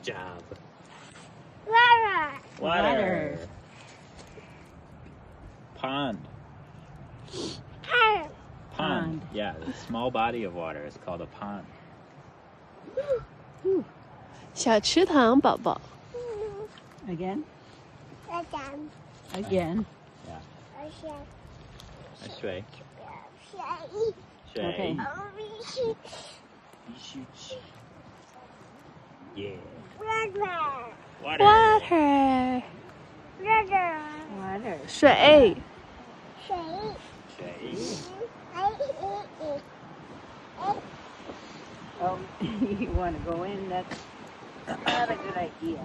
job. Water. Water. Pond. Pond. Yeah, the small body of water is called a pond. 小池塘宝宝。 Again? Again. Again. Yeah. Again. A shui. Shui. Okay. Yeah. Water. Water. Water. Water. 水。水。 Shui. Oh, you want to go in? That's not a good idea.